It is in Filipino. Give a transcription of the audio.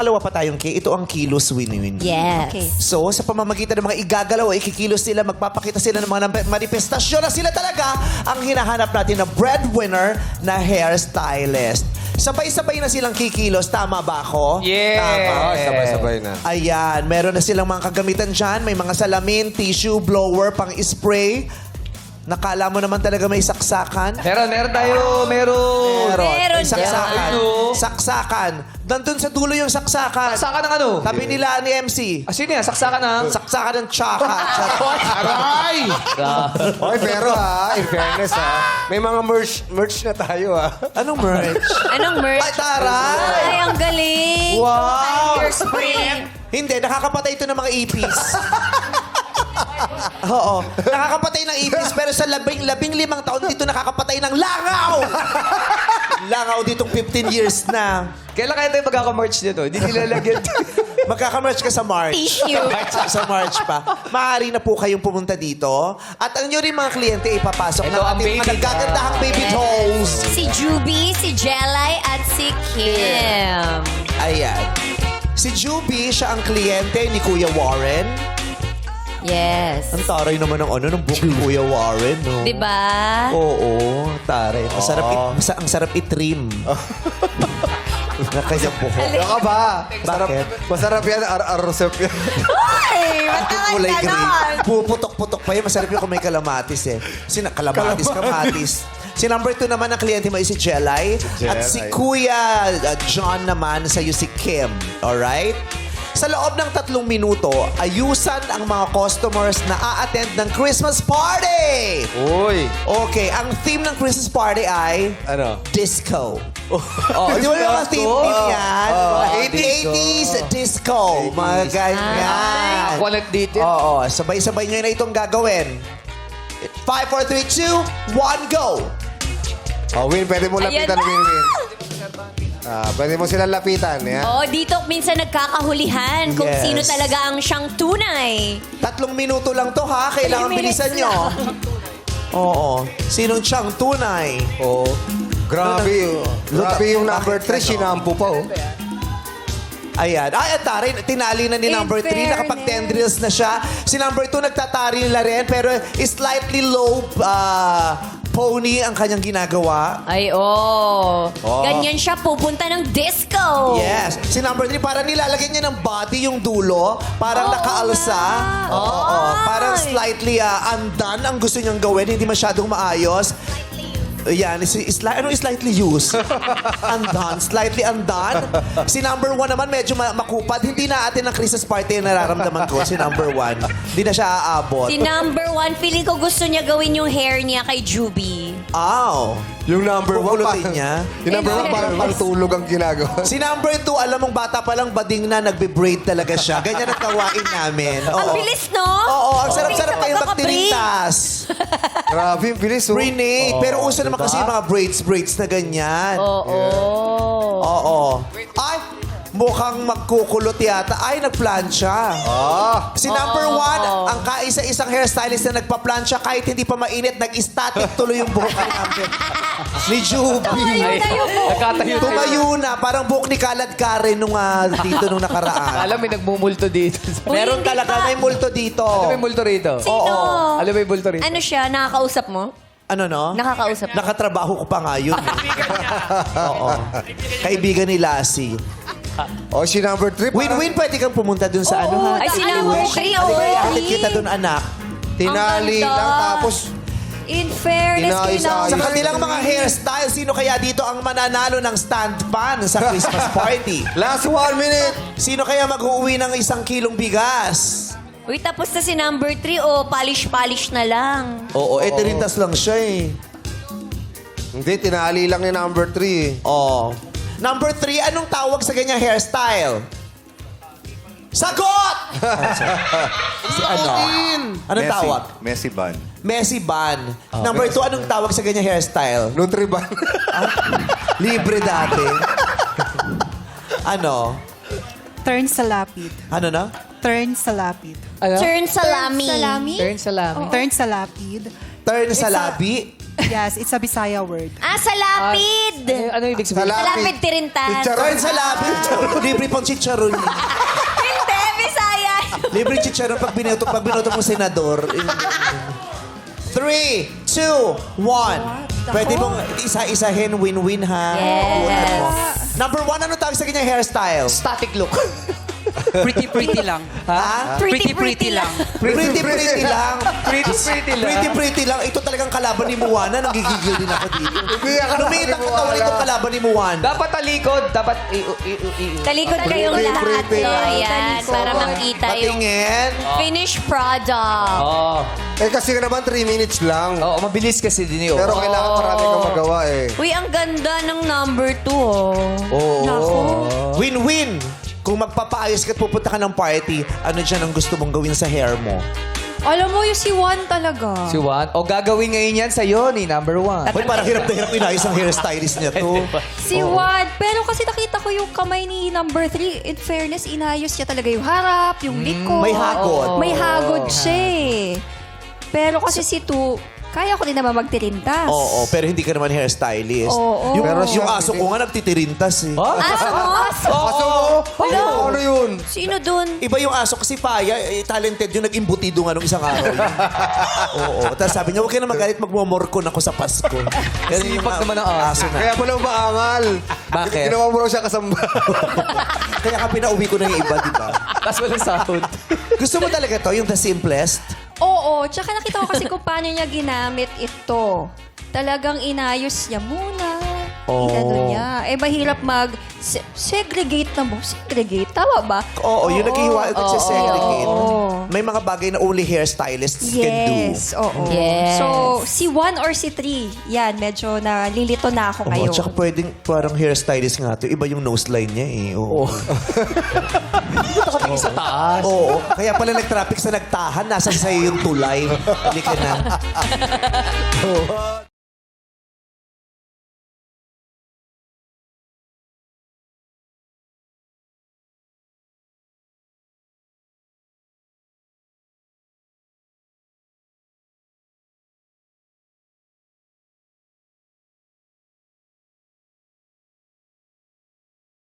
Dalawa pa tayong ito ang kilos win-win. Yes. Okay. So, sa pamamagitan ng mga igagalaw, ikikilos sila, magpapakita sila ng mga manifestasyon na sila talaga ang hinahanap natin na breadwinner na hairstylist. Sabay-sabay na silang kikilos. Tama ba ako? Yeah. Tama. Oo, sabay-sabay na. Ayan, meron na silang mga kagamitan dyan. May mga salamin, tissue, blower, pang-spray. Nakala mo naman talaga may saksakan. Meron tayo, meron. Meron May saksakan. dyan. Saksakan. Nandun sa dulo yung saksakan. Saksakan ng ano? Tabi nila ni MC. Sino yan? Saksakan na. Saksakan ng tsaka. Aray! Oy, pero in fairness may mga merch na tayo Anong merch? Anong merch? Ay, taray! Ay, ang galing. Wow! Hairspray. Hindi, nakakapatay ito ng mga ipis. Oo. Nakakapatay ng ipis, pero sa labing limang taon dito nakakapatay ng langaw! Langaw ditong 15 years na. Kailan kaya tayo magkaka-merch dito? Hindi nilalagyan. Magkakamerch ka sa March. Tissue. Sa March pa. Maaari na po kayong pumunta dito. At ang nyo rin mga kliyente ipapasok Ito ng ang ating mga baby. nagagandahang baby dolls. Si Juby, si Jelay, at si Kim. Ayan. Si Juby, siya ang kliyente ni Kuya Warren. Yes. Ang taray naman ng ng book ni Kuya Warren, no? Diba? Oo, taray. Ang sarap i-trim. Na kanyang buhok. Ano ka ba? Bakit? Masarap yan, ar-rosep yan. Ay, matagal Kulay ka green. nun. Puputok-putok pa yun. Masarap yun kung may kalamatis eh. Kamatis. Si number 2 naman ang kliyente mo ay si Jelay. At si Jelay. Kuya John naman, sa'yo si Kim. Alright? Sa loob ng 3 minuto, ayusan ang mga customers na a-attend ng Christmas party! Uy! Okay, ang theme ng Christmas party ay Ano? disco. Di ba yung mga theme yan? Mga 80s disco. Mga ganyan. Wallet dito. Oo, sabay-sabay nyo na itong gagawin. 5, 4, 3, 2, 1, go! Win, pwede mo Ayan lapitan, na! Win. Pwede mo silang lapitan. Yan. Oh, dito minsan nagkakahulihan kung Yes. sino talaga ang siyang tunay. 3 minuto lang to ha. Kailangan 3 minutes bilisan nyo. Oo. Sinong siyang tunay? Oo. Grabe. Grabe yung number 3, Bakit sinampo pa, Ayan. Ay, at tarin, tinali na ni In number 3. fairness. Nakapag 10 drills na siya. Si number 2 nagtatari nila rin, pero slightly low pony ang kanyang ginagawa. Ay, Ganyan siya pupunta ng disco. Yes. Si number 3, parang nilalagyan niya ng body yung dulo. Parang Oo nakaalsa. nga. Oo. Ay. Parang slightly undone ang gusto niyang gawin. Hindi masyadong maayos. Yan. Anong slightly used? Undone. Slightly undone. Si number 1 naman medyo makupad. Hindi na atin ang Christmas party yung nararamdaman ko. Si number 1. Hindi na siya aabot. Si number 1, feeling ko gusto niya gawin yung hair niya kay Juby. Ow. Yung number 1 Pupulutin niya. Yung number 1 parang pantulog ang ginagawa. Si number 2, alam mong bata pa lang bading na, nagbe-braid talaga siya. Ganyan ang kawain namin. Ang bilis, no? Oo, ang sarap-sarap Bilis kayo na magtirintas. Grabe, yung bilis. Renate. Pero uso naman kasi yung mga braids na ganyan. Oo. Oo. Ay, mukhang magkukulot yata. Ay, nagplansya. Si number 1, ang kaisa-isang hairstylist na nagpa-plansya kahit hindi pa mainit, nag-static tuloy yung buhok ni number. Ni Juby. Tumayo na yung buhok Nakatayo niya. Tumayo na. Parang buhok ni Kalad Karen dito nung nakaraan. Alam, may nagmumulto dito. Uy, Meron hindi talaga, pa. may multo dito. Alam, may multo rito. Sino? Alam, may multo rito. Ano siya? Nakakausap mo? Ano no? Nakakausap mo? Nakatrabaho ko pa nga yun. Oo. Kaibigan ni Lassie. Si number 3, Win-win, pwede kang pumunta dun sa ano ha? Ay, si number 3 already. Hatid kita dun, anak. tinali Ang ganda. lang. Tapos, In fairness kay Inayos-ayos. Sa number kanilang mga hairstyle, sino kaya dito ang mananalo ng stand pan sa Christmas party? last 1 minute. Sino kaya mag-uuwi ng 1 kilong bigas? Uy, tapos na si number 3, polish-polish na lang. Oo, tirintas lang siya eh. Hindi, tinali lang yung number 3. Oo. Number 3, anong tawag sa ganyang hairstyle? Sagot! Si ano? Anong tawag? Messy bun. Messy bun. Number 2, anong tawag sa ganyang hairstyle? Nutriban. Libre dati. Ano? Turn sa lapid. Ano na? Turn sa lapid. Ano? Turn salami. Salami? Turn salami. Turn sa lapid. Turn sa labi? Yes, it's a Bisaya word. Salapid! Ano ibig sabihin? Salapid tirintan. Turn sa lapid. Libre pang chicharon. Hindi, Bisaya. Libre chicharon pag binoto mong senador. 3, 2, 1. Pwede mong isa-isahin, win-win ha. Yes. Number 1, ano tawag sa kanyang hairstyle? Static look. Pretty lang. Ha? Pretty lang. Pretty lang. Pretty lang. Ito talagang kalaban ni Moana. Nagigigil din ako dito. Hindi ako Lumitang katawan itong kalaban ni Moana. Dapat talikod. Dapat Talikod kayong lahat. pretty. So, ayan. Para makita yung Patingin. finished product. Oh. Kasi naman 3 minutes lang. Oo, mabilis kasi din yun. Pero kailangan marami kang magawa eh. Uy, ang ganda ng number 2, oh. Oo. Win-win. Kung magpapaayos ka at pupunta ka ng party, ano dyan ang gusto mong gawin sa hair mo? Alam mo, yung si Juan talaga. Si Juan. O gagawin ngayon yan sa'yo ni number 1. Hoy, parang hirap na hirap inayos ang hairstylist niya to. Si Juan. Pero kasi nakita ko yung kamay ni number 3. In fairness, inayos niya talaga yung harap, yung likod. May hagod. May hagod siya eh. Pero kasi si 2, kaya ko din naman magtirintas. Oo, pero hindi ka naman hairstylist. Oo. Yung, Pero yung siya- aso ko nga nagtitirintas eh. Aso mo? Kaso mo? Ano yun? Sino dun? Iba yung aso kasi Paya, talented yung nag-imbutido nga nung isang araw. Oo. Tapos sabi niya, huwag ka na magalit, magmomorkon ako sa Pasko. Yan yung Sipag naman ang aso. na. Kaya pala umaangal. Bakit? Ginawa mo raw siya kasamba. Kaya ka pinauwi ko na yung iba, di ba? Tapos walang sahod. Gusto mo talaga to, yung the simplest? Oo. Tsaka nakita ko kasi kung paano niya ginamit ito. Talagang inayos niya muna. Inano niya. Eh, mahirap segregate na mo. Segregate? Tama ba? Oo, yung naghihiwa, nagsisegregate. Oo. May mga bagay na only hairstylists can do. Yes, oo. Yes. So, si 1 or si 3, yan, medyo nalilito na ako Oo, ngayon. tsaka pwedeng parang hairstylist nga to. Iba yung nose line niya eh. Oo. Sa taas. Oo. Kaya pala nag-traffic sa nagtahan, nasa sa'yo yung tulay. Hindi ka na.